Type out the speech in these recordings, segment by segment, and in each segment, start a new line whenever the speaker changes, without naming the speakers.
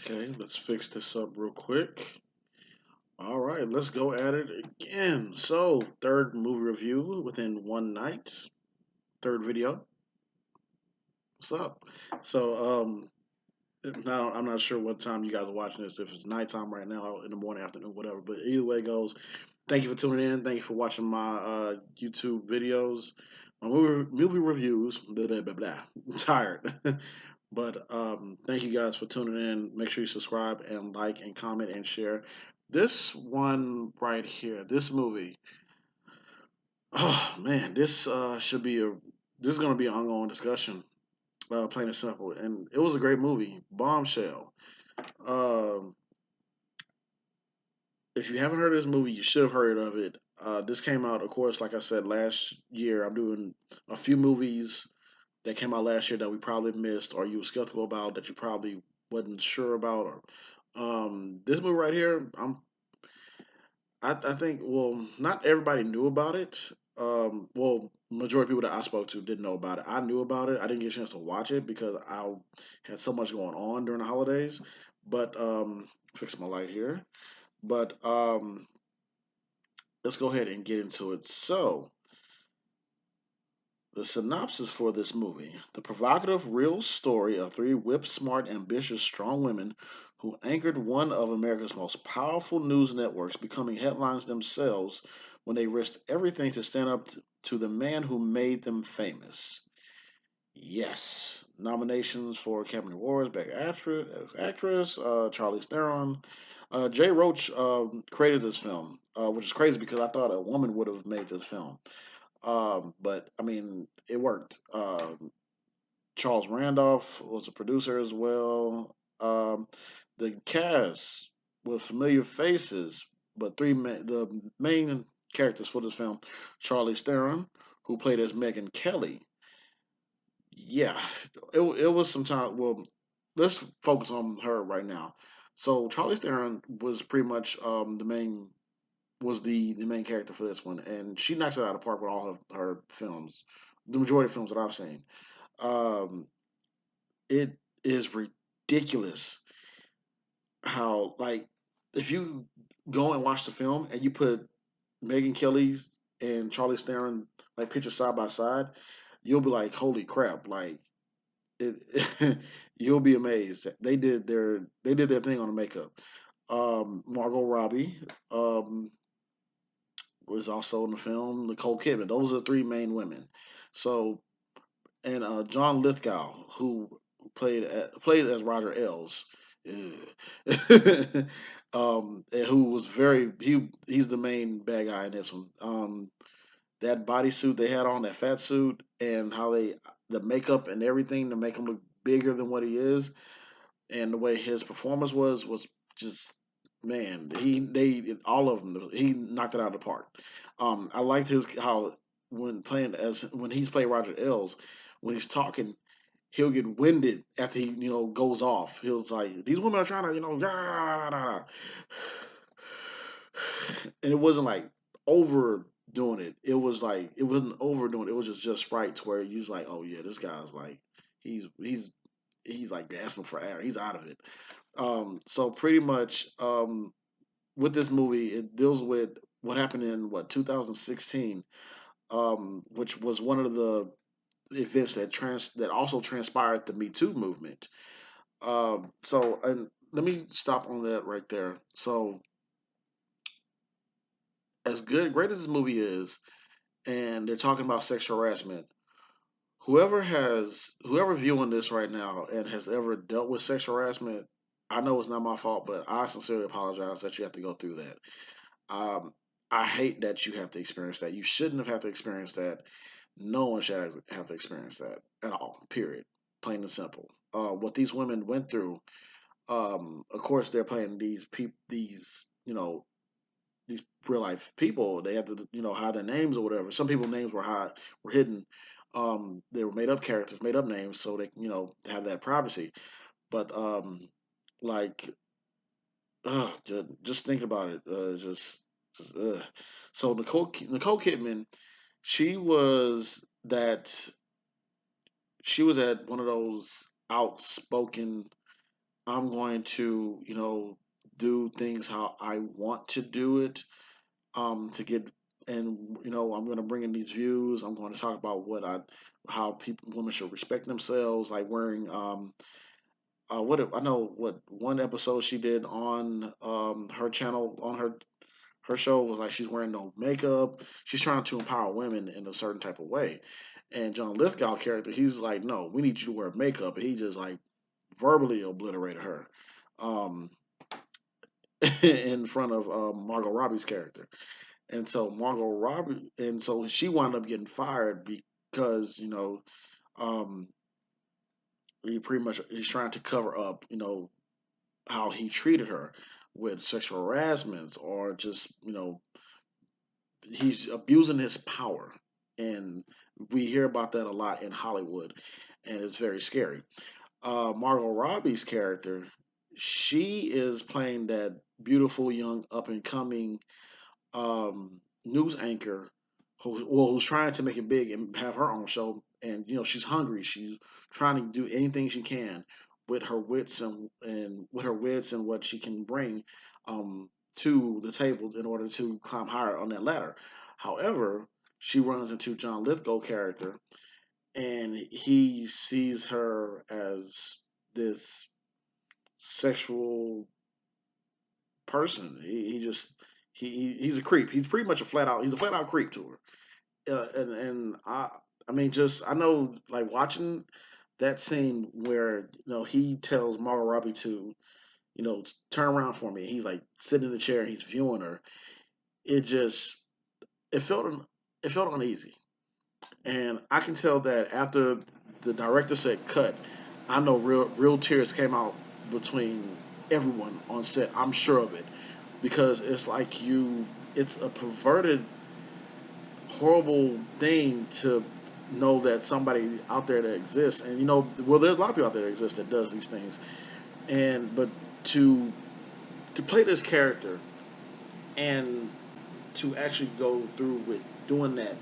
Okay, let's fix this up real quick. All right, let's go at it again. So, third movie review within one night. Third video. What's up? So, now I'm not sure what time you guys are watching this. If it's nighttime right now, in the morning, afternoon, whatever. But either way it goes, thank you for tuning in. Thank you for watching my YouTube videos, my movie reviews. Blah, blah, blah, blah. I'm tired. But thank you guys for tuning in. Make sure you subscribe and like and comment and share. This one right here, this movie. Oh man, this should be a. This is going to be an ongoing discussion. Plain and simple, and it was a great movie, Bombshell. Um, if you haven't heard of this movie, you should have heard of it. This came out, of course, like I said, last year. I'm doing a few movies that came out last year that we probably missed, or you were skeptical about, that you probably wasn't sure about, or this movie right here. I think, well, not everybody knew about it. Well, majority of people that I spoke to didn't know about it. I knew about it. I didn't get a chance to watch it because I had so much going on during the holidays. But fix my light here. But let's go ahead and get into it. So, the synopsis for this movie: the provocative, real story of three whip smart, ambitious, strong women who anchored one of America's most powerful news networks, becoming headlines themselves when they risked everything to stand up to the man who made them famous. Yes. Nominations for Academy Awards: Best Actress, Charlize Theron. Jay Roach created this film, which is crazy because I thought a woman would have made this film. But I mean, it worked. Charles Randolph was a producer as well. The cast with familiar faces, but the main characters for this film: Charlize Theron, who played as Megan Kelly. Yeah, it was some time. Well, let's focus on her right now. So Charlize Theron was pretty much the main character for this one, and she knocks it out of the park with all of her films, the majority of films that I've seen. Um, it is ridiculous how, like, if you go and watch the film and you put Megan Kelly's and Charlize Theron like pictures side by side, you'll be like, holy crap! Like it, you'll be amazed. They did their thing on the makeup. Margot Robbie was also in the film. Nicole Kidman. Those are the three main women. So, and John Lithgow, who played as Roger Ailes. And who was he's the main bad guy in this one. That bodysuit they had on, that fat suit, and how the makeup and everything to make him look bigger than what he is, and the way his performance was just, man. They all of them. He knocked it out of the park. I liked his how when he's played Roger Ailes, when he's talking, he'll get winded after he goes off. He was like, these women are trying to and it wasn't like overdoing it. It was like it wasn't overdoing it. It was just right to where you was like, oh yeah, this guy's like he's like gasping for air. He's out of it. So pretty much with this movie, it deals with what happened in 2016, which was one of the events that also transpired the Me Too movement. So and let me stop on that right there. So as great as this movie is, and they're talking about sexual harassment, whoever viewing this right now and has ever dealt with sexual harassment, I know it's not my fault, but I sincerely apologize that you have to go through that. Um, I hate that you have to experience that. You shouldn't have had to experience that. No one should have to experience that at all. Period. Plain and simple. What these women went through. Of course, they're playing these real life people. They had to hide their names or whatever. Some people's names were hidden. They were made up characters, made up names, so they have that privacy. But like just thinking about it, just so Nicole Kidman, she was that she was at one of those outspoken I'm going to, do things how I want to do it, to get, and I'm going to bring in these views. I'm going to talk about how people, women should respect themselves, like wearing, I know what one episode she did on her channel on her show was like she's wearing no makeup. She's trying to empower women in a certain type of way. And John Lithgow character, he's like, no, we need you to wear makeup. And he just like verbally obliterated her in front of Margot Robbie's character. And so Margot Robbie, and so she wound up getting fired because um, he pretty much he's trying to cover up how he treated her with sexual harassments or just he's abusing his power, and we hear about that a lot in Hollywood, and it's very scary. Margot Robbie's character, she is playing that beautiful young up and coming news anchor who's trying to make it big and have her own show. And she's hungry. She's trying to do anything she can with her wits and with her wits and what she can bring to the table in order to climb higher on that ladder. However, she runs into John Lithgow character, and he sees her as this sexual person. He just he's a creep. He's pretty much he's a flat out creep to her. And I mean, just I know, like watching that scene where he tells Margot Robbie to turn around for me. He's like sitting in the chair and he's viewing her. It just it felt it felt uneasy, and I can tell that after the director said cut, I know real tears came out between everyone on set. I'm sure of it because it's like it's a perverted horrible thing to know that somebody out there that exists, and well, there's a lot of people out there that exist that does these things, and but to to play this character and to actually go through with doing that,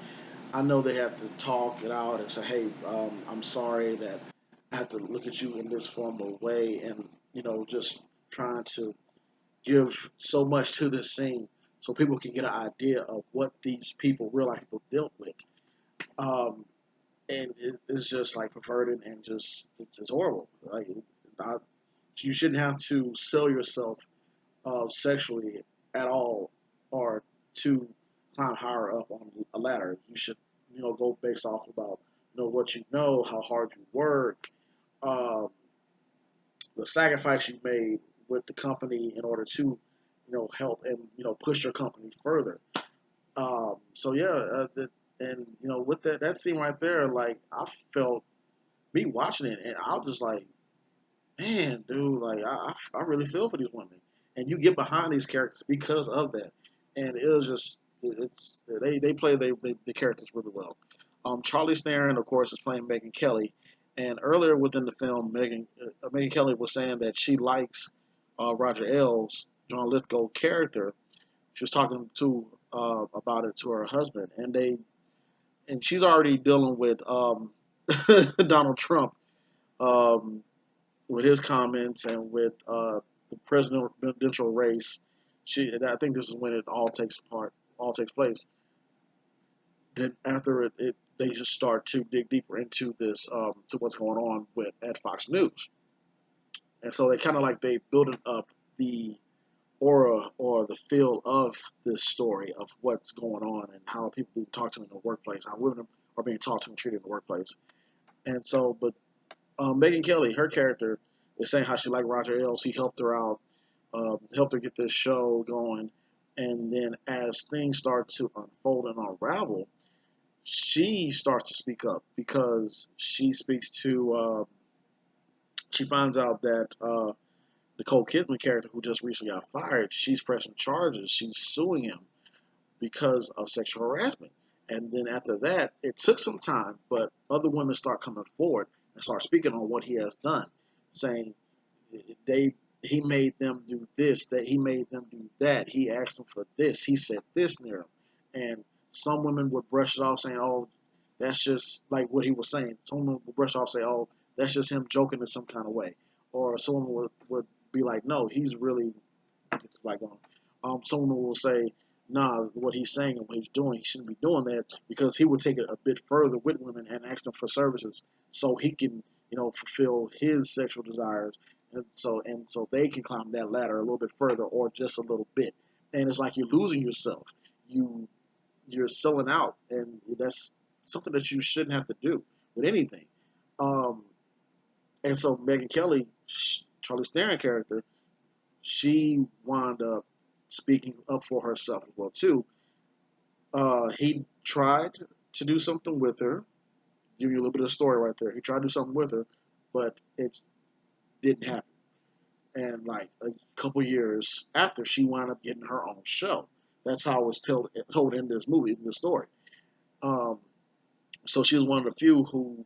I know they have to talk it out and say, hey, I'm sorry that I have to look at you in this formal way, and just trying to give so much to this scene so people can get an idea of what these people, real life people, dealt with. Um, and it's just like perverted and just it's horrible. Like I, you shouldn't have to sell yourself sexually at all, or to climb higher up on a ladder. You should go based off about what you know, how hard you work, um, the sacrifice you made with the company in order to help and push your company further. So yeah, and with that scene right there, like I felt me watching it, and I was just like, man, dude, like I really feel for these women, and you get behind these characters because of that, and it was just it's they play the characters really well. Charlie Theron, of course, is playing Megan Kelly, and earlier within the film, Megan Kelly was saying that she likes Roger Ailes, John Lithgow character. She was talking to about it to her husband, and she's already dealing with Donald Trump um, with his comments and with the presidential race. I think this is when it all takes place. Then after they just start to dig deeper into this, to what's going on with at Fox News, and so they kind of like they build up the aura or the feel of this story of what's going on and how people being talked to in the workplace, how women are being talked to and treated in the workplace. And so, but Megan Kelly, her character, is saying how she liked Roger Ailes. He helped her out, helped her get this show going. And then as things start to unfold and unravel, she starts to speak up because she finds out that Nicole Kidman character, who just recently got fired, she's pressing charges. She's suing him because of sexual harassment. And then after that, it took some time, but other women start coming forward and start speaking on what he has done, saying they he made them do this, that he made them do that. He asked them for this. He said this near them. And some women would brush it off saying, oh, that's just like what he was saying. Some women would brush it off saying, oh, that's just him joking in some kind of way. or someone would be like, no, he's really it's like someone will say, nah, what he's saying and what he's doing, he shouldn't be doing that because he would take it a bit further with women and ask them for services so he can, fulfill his sexual desires, and so they can climb that ladder a little bit further or just a little bit. And it's like you're losing yourself. You you're selling out, and that's something that you shouldn't have to do with anything. Um, and so Megan Kelly, Charlie Theron character, she wound up speaking up for herself as well too. He tried to do something with her. Give you a little bit of story right there. He tried to do something with her, but it didn't happen. And like a couple years after, she wound up getting her own show. That's how it was told in this movie, in this story. Um, so she was one of the few who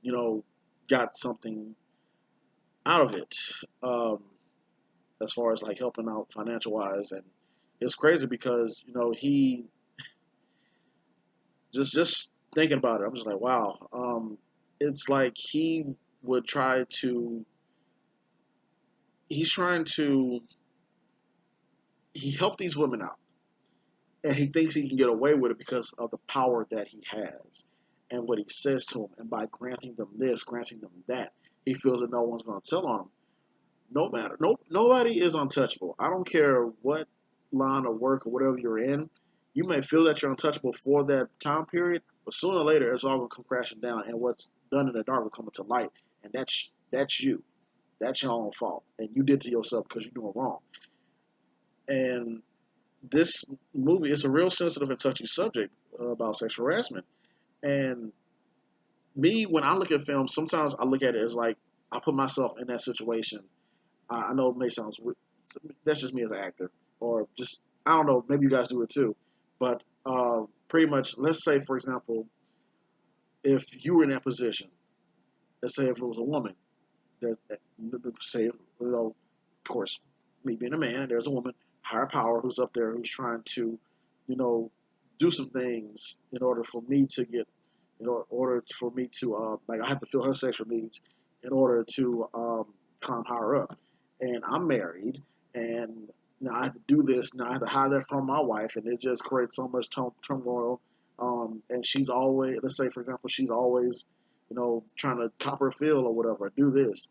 got something out of it, as far as like helping out financial wise. And it's crazy because he just thinking about it, I'm just like, wow. It's like would try to. He's trying to. He helped these women out, and he thinks he can get away with it because of the power that he has, and what he says to them. And by granting them this, granting them that, he feels that no one's going to tell on him. Nobody is untouchable. I don't care what line of work or whatever you're in. You may feel that you're untouchable for that time period, but sooner or later it's all gonna come crashing down, and what's done in the dark will come into light, and that's you. That's your own fault, and you did to yourself because you're doing wrong. And this movie is a real sensitive and touchy subject about sexual harassment. And me, when I look at films, sometimes I look at it as like I put myself in that situation. I know it may sound weird. That's just me as an actor, or just I don't know. Maybe you guys do it too, but pretty much, let's say for example, if you were in that position, let's say if it was a woman that say of course, me being a man, there's a woman, higher power, who's up there, who's trying to, you know, do some things in order for me to get, order for me to, like, I have to fill her sexual needs in order to climb higher up. And I'm married, and now I have to do this. Now I have to hide that from my wife, and it just creates so much turmoil. And she's always, let's say, for example, she's always, trying to top her fill or whatever, do this.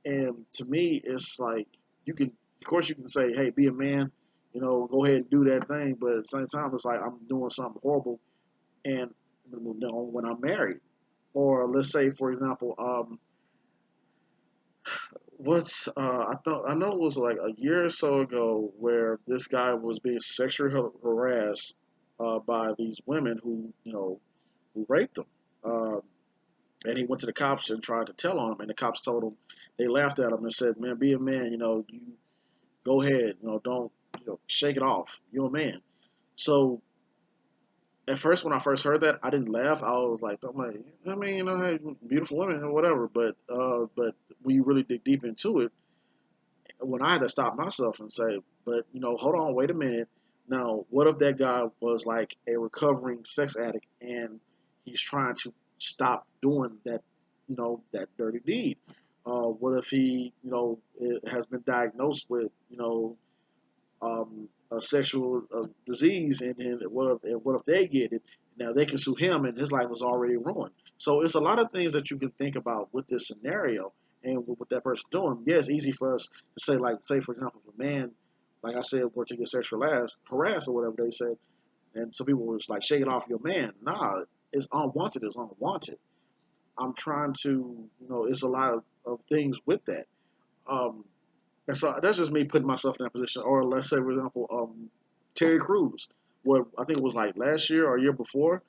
And to me, it's like you can, of course, you can say, "Hey, be a man," go ahead and do that thing. But at the same time, it's like I'm doing something horrible, and when I'm married, or let's say, for example, what's I know it was like a year or so ago where this guy was being sexually harassed by these women who raped him. And he went to the cops and tried to tell on him, and the cops told him, they laughed at him and said, "Man, be a man. You go ahead. Don't shake it off. You're a man." So at first, when I first heard that, I didn't laugh. I'm like, I mean, hey, beautiful women or whatever. But when you really dig deep into it, when I had to stop myself and say, but hold on, wait a minute. Now, what if that guy was like a recovering sex addict and he's trying to stop doing that dirty deed? What if he, has been diagnosed with, a sexual disease, and what if they get it? Now they can sue him, and his life was already ruined. So it's a lot of things that you can think about with this scenario and with that person doing. Yeah, it's easy for us to say, like, say for example, if a man, like I said, were to get sexual harassed or whatever they said, and some people was like, shake it off your man. Nah, it's unwanted. It's unwanted. I'm trying to, it's a lot of things with that. Um, and so that's just me putting myself in that position. Or let's say, for example, Terry Crews. What I think it was like last year or year before,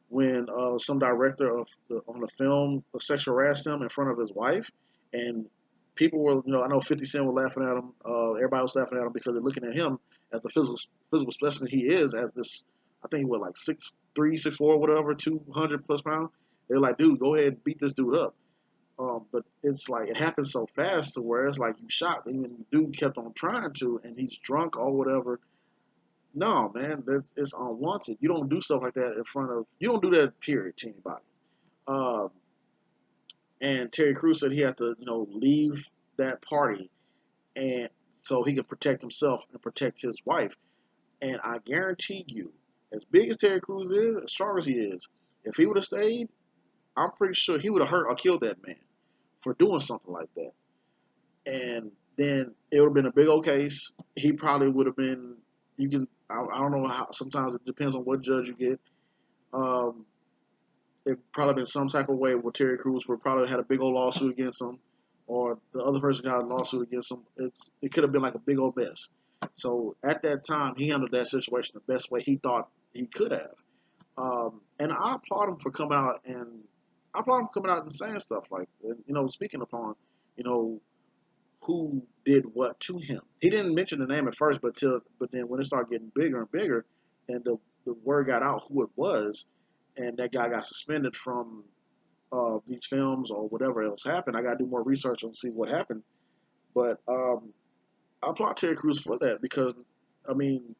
when some director on the film sexual harassed him in front of his wife, and people were, I know 50 Cent was laughing at him. Everybody was laughing at him because they're looking at him as the physical specimen he is, as this. I think he was like 6'3", 6'4", whatever, 200 plus pounds. They're like, dude, go ahead and beat this dude up. But it's like it happened so fast to where it's like you shot. Even the dude kept on trying to, and he's drunk or whatever. No, man, it's unwanted. You don't do stuff like that in front of. You don't do that. Period to anybody. Um, and Terry Crews said he had to, leave that party, and so he can protect himself and protect his wife. And I guarantee you, as big as Terry Crews is, as strong as he is, if he would have stayed, I'm pretty sure he would have hurt or killed that man for doing something like that. And then it would have been a big old case. He probably would have been. You can. I don't know how. Sometimes it depends on what judge you get. Um, it probably been some type of way where Terry Crews would probably had a big old lawsuit against him, or the other person got a lawsuit against him. It could have been like a big old mess. So at that time, he handled that situation the best way he thought he could have. And I applaud him for coming out and I applaud him for coming out and saying stuff like, speaking upon, you know, who did what to him. He didn't mention the name at first, but then when it started getting bigger and bigger, and the word got out who it was, and that guy got suspended from these films or whatever else happened. I got to do more research and see what happened. But I applaud Terry Crews for that because, I mean,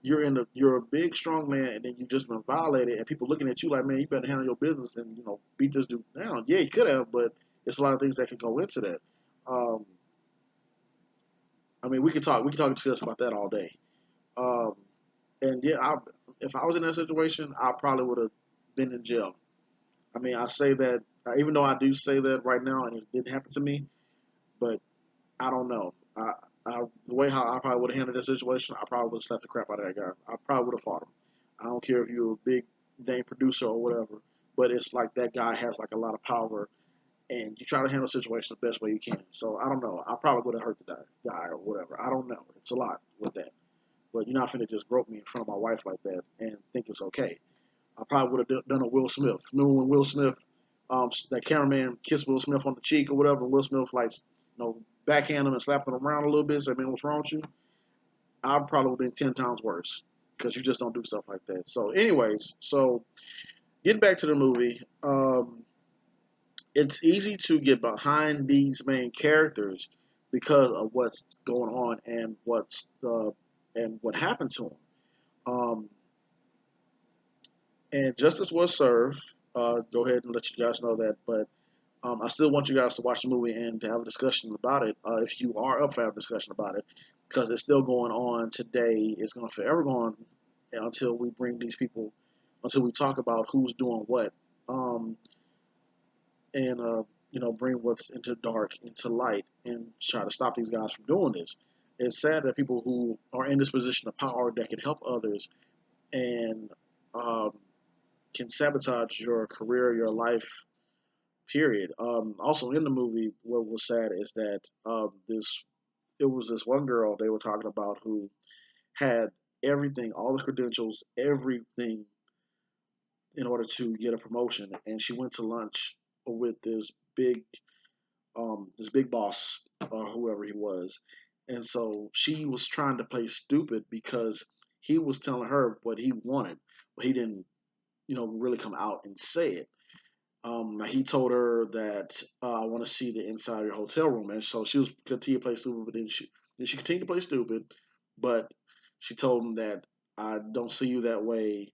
you're a big strong man and then you just been violated and people looking at you like, man, you better handle your business and beat this dude down. Yeah, he could have, but it's a lot of things that can go into that. Um, I mean, we can talk and discuss about that all day. Um, and yeah, if I was in that situation, I probably would have been in jail. I mean, I say that even though I do say that right now and it didn't happen to me, but I don't know. The way how I probably would have handled that situation, I probably would have slapped the crap out of that guy. I probably would have fought him. I don't care if you're a big name producer or whatever, but it's like that guy has like a lot of power, and you try to handle the situation the best way you can. So I don't know. I probably would have hurt the guy or whatever. I don't know. It's a lot with that, but you're not finna just grope me in front of my wife like that and think it's okay. I probably would have done a Will Smith. Remember when Will Smith, that cameraman kissed Will Smith on the cheek or whatever, and Will Smith like, backhand him and slapped him around a little bit. Say, man, what's wrong with you? I probably would have been 10 times worse because you just don't do stuff like that. So, anyways, getting back to the movie, it's easy to get behind these main characters because of what's going on and what happened to them. Um, and justice was served. Go ahead and let you guys know that, but I still want you guys to watch the movie and to have a discussion about it. If you are up for having a discussion about it, because it's still going on today. It's going to forever go on until we bring these people, until we talk about who's doing what, um, and bring what's into dark into light and try to stop these guys from doing this. It's sad that people who are in this position of power that can help others and um, can sabotage your career, your life, period. Also in the movie, what was sad is that this it was this one girl they were talking about who had everything, all the credentials, everything in order to get a promotion, and she went to lunch with this big boss or whoever he was, and so she was trying to play stupid because he was telling her what he wanted, but he didn't, really come out and say it. He told her that I want to see the inside of your hotel room, and so she was continue to play stupid. But then she continued to play stupid, but she told him that I don't see you that way.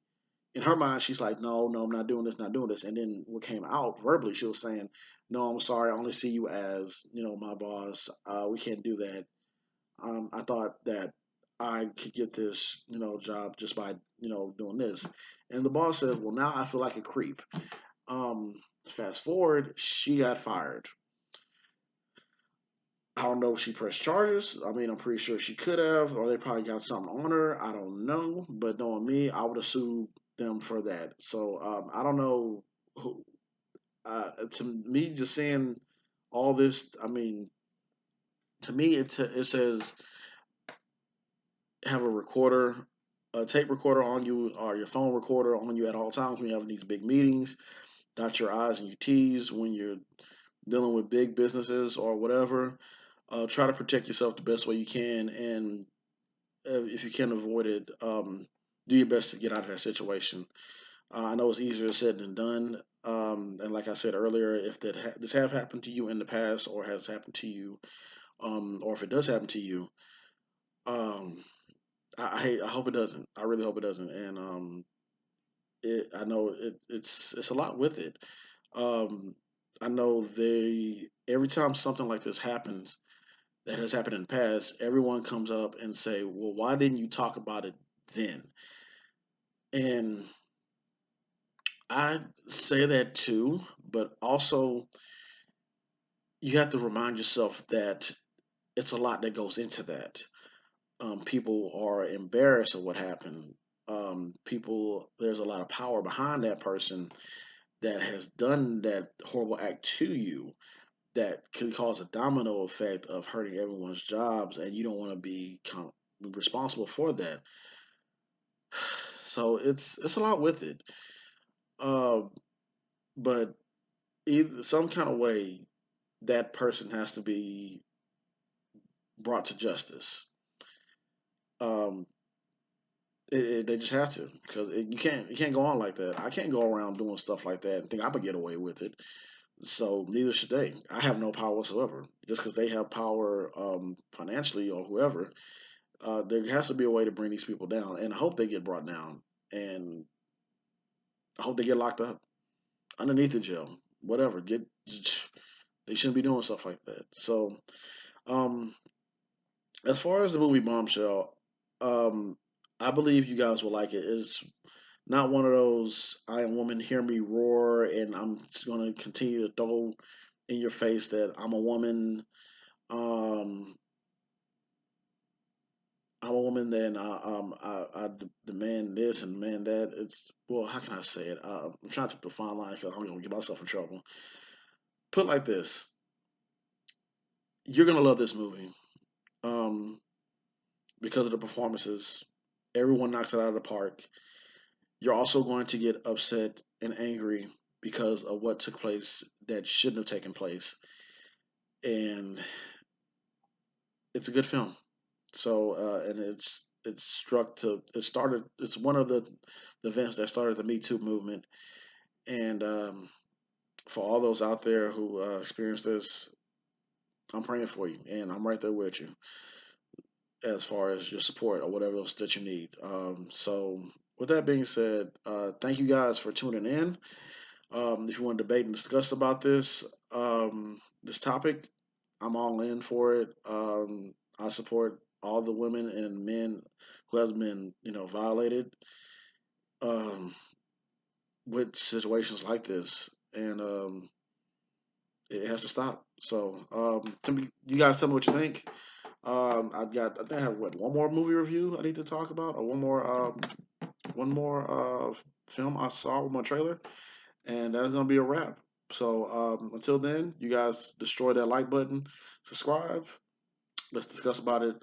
In her mind, she's like, no, no, I'm not doing this, not doing this. And then what came out verbally, she was saying, no, I'm sorry, I only see you as my boss. We can't do that. I thought that I could get this job just by doing this. And the boss said, well, now I feel like a creep. Um, Fast forward, she got fired. I don't know if she pressed charges. I mean, I'm pretty sure she could have, or they probably got something on her. I don't know. But knowing me, I would have sued them for that. So I don't know who. To me, just saying all this, I mean, to me, it says have a recorder, a tape recorder on you, or your phone recorder on you at all times when you're having these big meetings. Dot your I's and your T's when you're dealing with big businesses or whatever. Try to protect yourself the best way you can, and if you can avoid it, do your best to get out of that situation. I know it's easier said than done, and like I said earlier, if this have happened to you in the past or has happened to you, or if it does happen to you, um, I hope it doesn't. I really hope it doesn't, and I know it's a lot with it. Um, I know they every time something like this happens that has happened in the past, everyone comes up and say, "Well, why didn't you talk about it then?" And I say that too, but also you have to remind yourself that it's a lot that goes into that. People are embarrassed of what happened. There's a lot of power behind that person that has done that horrible act to you that could cause a domino effect of hurting everyone's jobs, and you don't want to be responsible for that. So it's a lot with it. Uh, but either some kind of way that person has to be brought to justice. Um, they just have to because you can't go on like that. I can't go around doing stuff like that and think I'm gonna get away with it. So neither should they. I have no power whatsoever. Just because they have power financially or whoever, there has to be a way to bring these people down, and I hope they get brought down, and I hope they get locked up underneath the jail, whatever. Get they shouldn't be doing stuff like that. So, um, as far as the movie Bombshell, um, I believe you guys will like it. It's not one of those "I am woman, hear me roar," and I'm just going to continue to throw in your face that I'm a woman. Um, I'm a woman, then I demand this and demand that. It's well, how can I say it? I'm trying to define line because I'm going to get myself in trouble. Put it like this: you're going to love this movie um, because of the performances. Everyone knocks it out of the park. You're also going to get upset and angry because of what took place that shouldn't have taken place, and it's a good film. So, and it started. It's one of the events that started the Me Too movement, and for all those out there who experienced this, I'm praying for you, and I'm right there with you as far as your support or whatever else that you need. So, with that being said, thank you guys for tuning in. If you want to debate and discuss about this topic, I'm all in for it. I support all the women and men who has been, violated um, with situations like this, and it has to stop. So, you guys tell me what you think. I think I have one more movie review I need to talk about, or one more film I saw, one more trailer, and that is gonna be a wrap. So until then, you guys destroy that like button, subscribe. Let's discuss about it.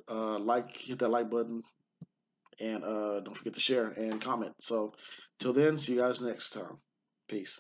Hit that like button, and don't forget to share and comment. So till then, see you guys next time. Peace.